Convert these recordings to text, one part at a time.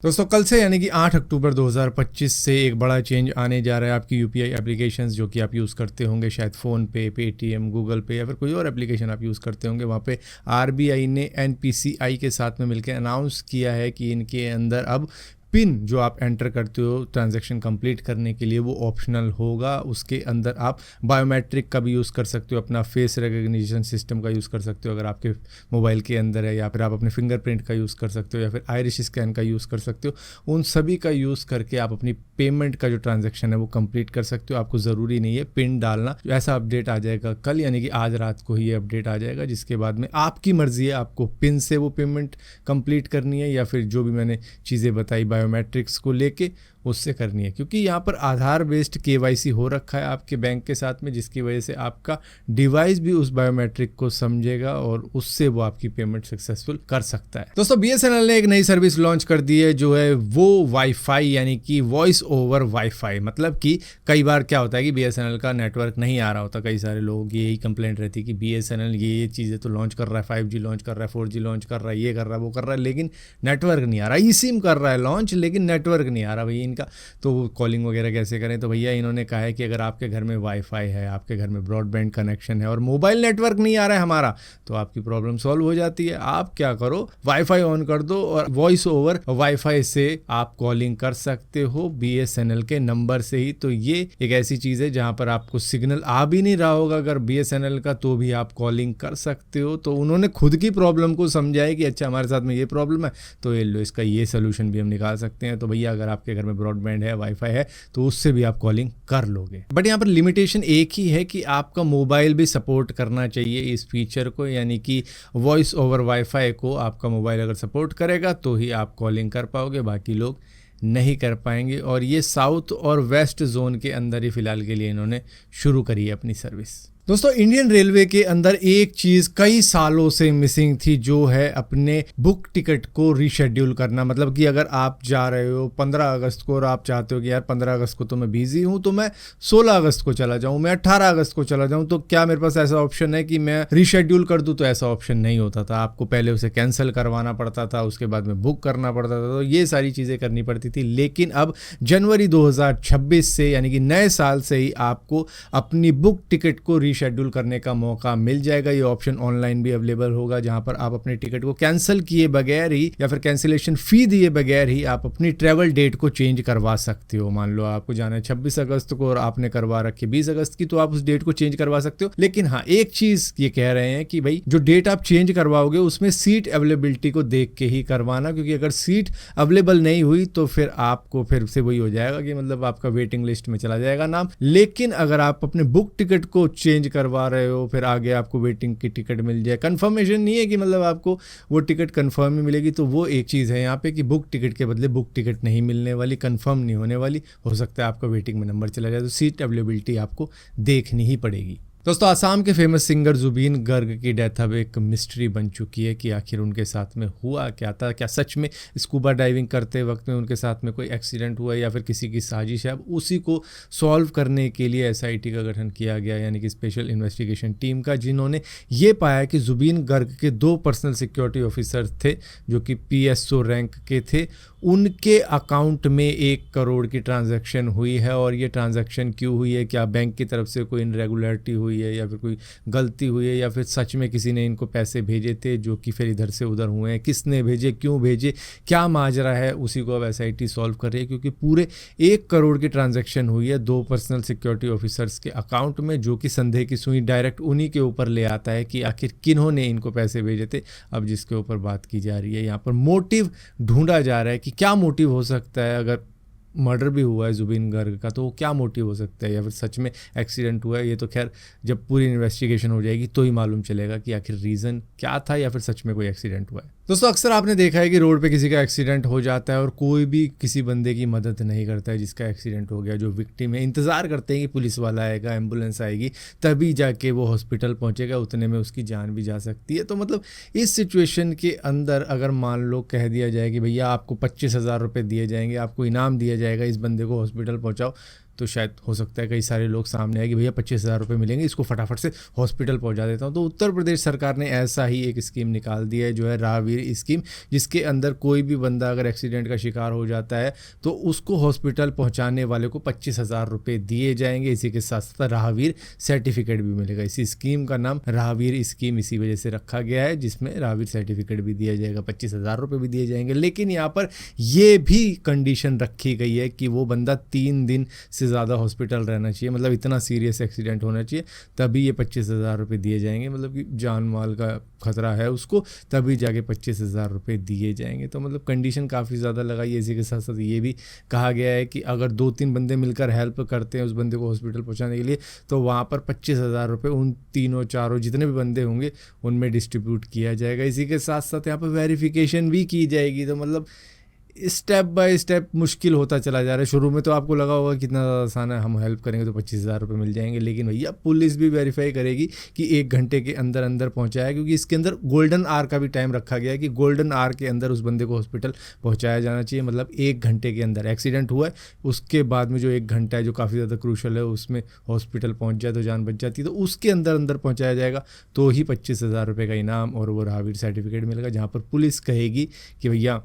दोस्तों कल से यानी कि 8 अक्टूबर 2025 से एक बड़ा चेंज आने जा रहा है आपकी यूपीआई एप्लीकेशंस जो कि आप यूज़ करते होंगे, शायद फ़ोनपे, पेटीएम, गूगल पे या फिर कोई और एप्लीकेशन आप यूज़ करते होंगे। वहाँ पे आरबीआई ने एनपीसीआई के साथ में मिलकर अनाउंस किया है कि इनके अंदर अब पिन जो आप एंटर करते हो ट्रांजैक्शन कंप्लीट करने के लिए वो ऑप्शनल होगा। उसके अंदर आप बायोमेट्रिक का भी यूज़ कर सकते हो, अपना फेस रिकग्निशन सिस्टम का यूज़ कर सकते हो अगर आपके मोबाइल के अंदर है, या फिर आप अपने फिंगरप्रिंट का यूज़ कर सकते हो, या फिर आइरिश स्कैन का यूज़ कर सकते हो। उन सभी का यूज़ करके आप अपनी पेमेंट का जो ट्रांजैक्शन है वो कंप्लीट कर सकते हो। आपको ज़रूरी नहीं है पिन डालना। ऐसा अपडेट आ जाएगा कल, यानी कि आज रात को ही ये अपडेट आ जाएगा, जिसके बाद में आपकी मर्ज़ी है आपको पिन से वो पेमेंट कंप्लीट करनी है या फिर जो भी मैंने चीज़ें बताई बायोमेट्रिक्स को लेके उससे करनी है। क्योंकि यहाँ पर आधार बेस्ड केवाईसी हो रखा है आपके बैंक के साथ में, जिसकी वजह से आपका डिवाइस भी उस बायोमेट्रिक को समझेगा और उससे वो आपकी पेमेंट सक्सेसफुल कर सकता है। दोस्तों बीएसएनएल ने एक नई सर्विस लॉन्च कर दी है जो है वो वाईफाई, यानी कि वॉइस ओवर वाईफाई। मतलब कि कई बार क्या होता है कि बीएसएनएल का नेटवर्क नहीं आ रहा होता, कई सारे लोगों की यही कंप्लेंट रहती है कि बीएसएनएल ये चीज़ें तो लॉन्च कर रहा है, 5G लॉन्च कर रहा है, 4G लॉन्च कर रहा है, ये कर रहा है, वो कर रहा है, लेकिन नेटवर्क नहीं आ रहा। ई सिम कर रहा है लॉन्च, लेकिन नेटवर्क नहीं आ रहा भैया इनका। तो कॉलिंग वगैरह कैसे करें? तो भैया इन्होंने कहा है कि अगर आपके घर में वाईफाई है, आपके घर में ब्रॉडबैंड कनेक्शन है और मोबाइल नेटवर्क नहीं आ रहा है हमारा, तो आपकी प्रॉब्लम सॉल्व हो जाती है। आप क्या करो, वाईफाई ऑन कर दो और वॉइस ओवर वाईफाई से आप कॉलिंग कर सकते हो बीएसएनएल के नंबर से ही। तो ये एक ऐसी चीज़ है जहां पर आपको सिग्नल आ भी नहीं रहा होगा अगर बीएसएनएल का, तो भी आप कॉलिंग कर सकते हो। तो उन्होंने खुद की प्रॉब्लम को समझा है कि अच्छा हमारे साथ में ये प्रॉब्लम है, तो ये लो इसका ये सोल्यूशन भी हम निकाल सकते हैं। तो भैया अगर आपके घर में ब्रॉडबैंड है, वाईफाई है, तो उससे भी आप कॉलिंग कर लोगे। बट यहाँ पर लिमिटेशन एक ही है कि आपका मोबाइल भी सपोर्ट करना चाहिए इस फीचर को, यानी कि वॉइस ओवर वाईफाई को आपका मोबाइल अगर सपोर्ट करेगा तो ही आप कॉलिंग कर पाओगे, बाकी लोग नहीं कर पाएंगे। और ये साउथ और वेस्ट जोन के अंदर ही फिलहाल के लिए इन्होंने शुरू करी है अपनी सर्विस। दोस्तों इंडियन रेलवे के अंदर एक चीज़ कई सालों से मिसिंग थी, जो है अपने बुक टिकट को रीशेड्यूल करना। मतलब कि अगर आप जा रहे हो 15 अगस्त को और आप चाहते हो कि यार 15 अगस्त को तो मैं बिजी हूं, तो मैं 16 अगस्त को चला जाऊं, मैं 18 अगस्त को चला जाऊं, तो क्या मेरे पास ऐसा ऑप्शन है कि मैं रीशेड्यूल कर दूं? तो ऐसा ऑप्शन नहीं होता था। आपको पहले उसे कैंसिल करवाना पड़ता था, उसके बाद में बुक करना पड़ता था, तो ये सारी चीज़ें करनी पड़ती थी। लेकिन अब जनवरी 2026 से, यानी कि नए साल से ही आपको अपनी बुक टिकट को शेड्यूल करने का मौका मिल जाएगा। ये ऑप्शन ऑनलाइन भी अवेलेबल होगा, जहां पर आप अपने टिकट को कैंसिल किए बगैर ही या फिर कैंसिलेशन फी दिए बगैर ही आप अपनी ट्रैवल डेट को चेंज करवा सकते हो। मान लो आपको जाना है 26 अगस्त को और आपने करवा रखी 20 अगस्त की, तो आप उस डेट को चेंज करवा सकते हो। लेकिन हाँ, एक चीज ये कह रहे हैं कि भाई जो डेट आप चेंज करवाओगे उसमें सीट अवेलेबिलिटी को देख के ही करवाना, क्योंकि अगर सीट अवेलेबल नहीं हुई तो फिर आपको फिर से वही हो जाएगा कि मतलब आपका वेटिंग लिस्ट में चला जाएगा नाम। लेकिन अगर आप अपने बुक टिकट को चेंज करवा रहे हो, फिर आगे आपको वेटिंग की टिकट मिल जाए, कंफर्मेशन नहीं है कि मतलब आपको वो टिकट कंफर्म ही मिलेगी, तो वो एक चीज़ है यहाँ पे कि बुक टिकट के बदले बुक टिकट नहीं मिलने वाली, कंफर्म नहीं होने वाली, हो सकता है आपका वेटिंग में नंबर चला जाए, तो सीट अवेलेबिलिटी आपको देखनी ही पड़ेगी। दोस्तों आसाम के फेमस सिंगर जुबीन गर्ग की डेथ अब एक मिस्ट्री बन चुकी है कि आखिर उनके साथ में हुआ क्या था। क्या सच में स्कूबा डाइविंग करते वक्त में उनके साथ में कोई एक्सीडेंट हुआ या फिर किसी की साजिश है? अब उसी को सॉल्व करने के लिए एसआईटी का गठन किया गया, यानी कि स्पेशल इन्वेस्टिगेशन टीम का, जिन्होंने ये पाया कि जुबीन गर्ग के 2 पर्सनल सिक्योरिटी ऑफिसर थे जो कि पीएसओ रैंक के थे। उनके अकाउंट में 1 करोड़ की ट्रांजैक्शन हुई है। और ये ट्रांजैक्शन क्यों हुई है? क्या बैंक की तरफ से कोई इनरेगुलरिटी हुई है या फिर कोई गलती हुई है, या फिर सच में किसी ने इनको पैसे भेजे थे जो कि फिर इधर से उधर हुए हैं? किसने भेजे, क्यों भेजे, क्या माजरा है, उसी को अब एसआईटी सॉल्व कर रही है। क्योंकि पूरे 1 करोड़ की ट्रांजैक्शन हुई है 2 पर्सनल सिक्योरिटी ऑफिसर्स के अकाउंट में, जो कि संदेह की सुई डायरेक्ट उन्हीं के ऊपर ले आता है कि आखिर किन्होंने इनको पैसे भेजे थे। अब जिसके ऊपर बात की जा रही है, यहाँ पर मोटिव ढूंढा जा रहा है कि क्या मोटिव हो सकता है। अगर मर्डर भी हुआ है जुबीन गर्ग का, तो क्या मोटिव हो सकता है, या फिर सच में एक्सीडेंट हुआ है? ये तो खैर जब पूरी इन्वेस्टिगेशन हो जाएगी तो ही मालूम चलेगा कि आखिर रीज़न क्या था या फिर सच में कोई एक्सीडेंट हुआ है। दोस्तों अक्सर आपने देखा है कि रोड पे किसी का एक्सीडेंट हो जाता है और कोई भी किसी बंदे की मदद नहीं करता है जिसका एक्सीडेंट हो गया। जो विक्टिम है इंतज़ार करते हैं कि पुलिस वाला आएगा, एम्बुलेंस आएगी, तभी जाके वो हॉस्पिटल पहुंचेगा, उतने में उसकी जान भी जा सकती है। तो मतलब इस सिचुएशन के अंदर अगर मान लो कह दिया जाए कि भैया आपको 25,000 रुपये दिए जाएंगे, आपको इनाम दिया जाएगा, इस बंदे को हॉस्पिटल पहुँचाओ, तो शायद हो सकता है कई सारे लोग सामने आए कि भैया 25,000 रुपये मिलेंगे, इसको फटाफट से हॉस्पिटल पहुंचा देता हूं। तो उत्तर प्रदेश सरकार ने ऐसा ही एक स्कीम निकाल दी है, जो है राहवीर स्कीम, जिसके अंदर कोई भी बंदा अगर एक्सीडेंट का शिकार हो जाता है तो उसको हॉस्पिटल पहुंचाने वाले को 25,000 रुपये दिए जाएंगे। इसी के साथ साथ राहवीर सर्टिफिकेट भी मिलेगा। इसी स्कीम का नाम राहवीर स्कीम इसी वजह से रखा गया है, जिसमें राहवीर सर्टिफिकेट भी दिया जाएगा, 25,000 रुपये भी दिए जाएंगे। लेकिन यहाँ पर यह भी कंडीशन रखी गई है कि वो बंदा 3 दिन से ज़्यादा हॉस्पिटल रहना चाहिए, मतलब इतना सीरियस एक्सीडेंट होना चाहिए, तभी ये 25,000 रुपये दिए जाएंगे। मतलब कि जान माल का खतरा है उसको, तभी जाके 25,000 रुपये दिए जाएंगे। तो मतलब कंडीशन काफ़ी ज़्यादा लगाई है। इसी के साथ साथ ये भी कहा गया है कि अगर 2-3 बंदे मिलकर हेल्प करते हैं उस बंदे को हॉस्पिटल पहुंचाने के लिए, तो वहाँ पर 25,000 रुपये उन तीनों चारों जितने भी बंदे होंगे उनमें डिस्ट्रीब्यूट किया जाएगा। इसी के साथ साथ यहाँ पर वेरिफिकेशन भी की जाएगी। तो मतलब स्टेप बाय स्टेप मुश्किल होता चला जा रहा है। शुरू में तो आपको लगा होगा कितना ज़्यादा आसान है, हम हेल्प करेंगे तो 25,000 रुपये मिल जाएंगे, लेकिन भैया पुलिस भी वेरीफाई करेगी कि 1 घंटे के अंदर अंदर पहुंचाया, क्योंकि इसके अंदर गोल्डन आवर का भी टाइम रखा गया है कि गोल्डन आवर के अंदर उस बंदे को हॉस्पिटल पहुँचाया जाना चाहिए। मतलब 1 घंटे के अंदर एक्सीडेंट हुआ है, उसके बाद में जो 1 घंटा है जो काफ़ी ज़्यादा क्रूशल है, उसमें हॉस्पिटल पहुँच जाए तो जान बच जाती है। तो उसके अंदर अंदर पहुँचाया जाएगा तो ही 25,000 रुपये का इनाम और वो राहवीर सर्टिफिकेट मिलेगा, जहाँ पर पुलिस कहेगी कि भैया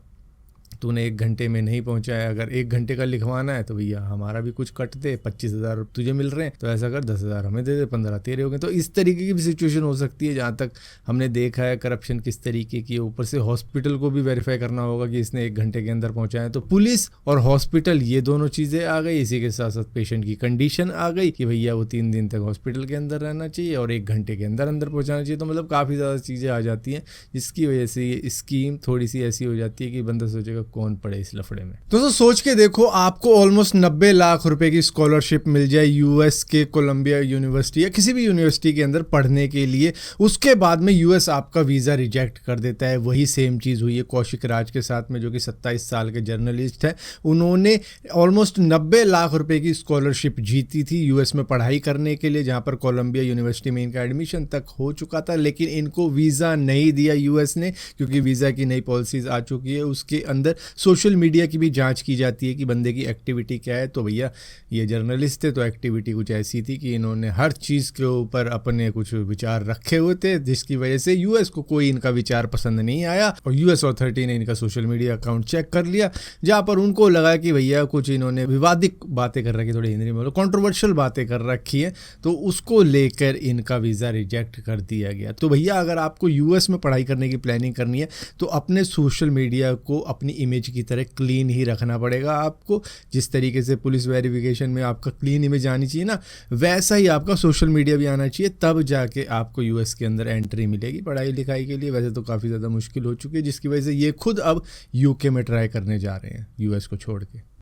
तूने 1 घंटे में नहीं पहुंचाया, अगर 1 घंटे का लिखवाना है तो भैया हमारा भी कुछ कट दे, 25,000 तुझे मिल रहे हैं तो ऐसा कर 10,000 हमें दे दे, 15 तेरे हो गए। तो इस तरीके की भी सिचुएशन हो सकती है। जहाँ तक हमने देखा है करप्शन किस तरीके की, ऊपर से हॉस्पिटल को भी वेरीफाई करना होगा कि इसने 1 घंटे के अंदर पहुंचाया। तो पुलिस और हॉस्पिटल ये दोनों चीज़ें आ गई। इसी के साथ साथ पेशेंट की कंडीशन आ गई कि भैया वो 3 दिन तक हॉस्पिटल के अंदर रहना चाहिए और 1 घंटे के अंदर अंदर पहुँचाना चाहिए। तो मतलब काफ़ी ज़्यादा चीज़ें आ जाती हैं, जिसकी वजह से ये स्कीम थोड़ी सी ऐसी हो जाती है कि बंदा सोचेगा कौन पड़े इस लफड़े में। दोस्तों सोच के देखो, आपको ऑलमोस्ट 90 लाख रुपए की स्कॉलरशिप मिल जाए यूएस के कोलंबिया यूनिवर्सिटी या किसी भी यूनिवर्सिटी के अंदर पढ़ने के लिए, उसके बाद में यूएस आपका वीज़ा रिजेक्ट कर देता है। वही सेम चीज़ हुई है कौशिक राज के साथ में, जो कि 27 साल के जर्नलिस्ट हैं। उन्होंने ऑलमोस्ट 90 लाख रुपए की स्कॉलरशिप जीती थी यूएस में पढ़ाई करने के लिए, जहाँ पर कोलंबिया यूनिवर्सिटी में इनका एडमिशन तक हो चुका था, लेकिन इनको वीज़ा नहीं दिया यूएस ने, क्योंकि वीज़ा की नई पॉलिसीज़ आ चुकी है। उसके अंदर सोशल मीडिया की भी जांच की जाती है कि बंदे की एक्टिविटी क्या है। तो भैया ये जर्नलिस्ट थे तो एक्टिविटी कुछ ऐसी थी कि इन्होंने हर चीज़ के ऊपर अपने कुछ विचार रखे हुए थे, जिसकी वजह से यूएस को कोई इनका विचार पसंद नहीं आया और यूएस अथॉरिटी ने इनका सोशल मीडिया अकाउंट चेक कर लिया, जहाँ पर उनको लगा कि भैया कुछ इन्होंने विवादित बातें कर रखी, थोड़ी हिंदी में बोलो कॉन्ट्रोवर्शियल बातें कर रखी है, तो उसको लेकर इनका वीज़ा रिजेक्ट कर दिया गया। तो भैया अगर आपको यूएस में पढ़ाई करने की प्लानिंग करनी है तो अपने सोशल मीडिया को अपनी इमेज की तरह क्लीन ही रखना पड़ेगा आपको। जिस तरीके से पुलिस वेरिफिकेशन में आपका क्लीन इमेज आनी चाहिए ना, वैसा ही आपका सोशल मीडिया भी आना चाहिए, तब जाके आपको यूएस के अंदर एंट्री मिलेगी पढ़ाई लिखाई के लिए। वैसे तो काफ़ी ज़्यादा मुश्किल हो चुकी है, जिसकी वजह से ये खुद अब यूके में ट्राई करने जा रहे हैं यूएस को छोड़ के।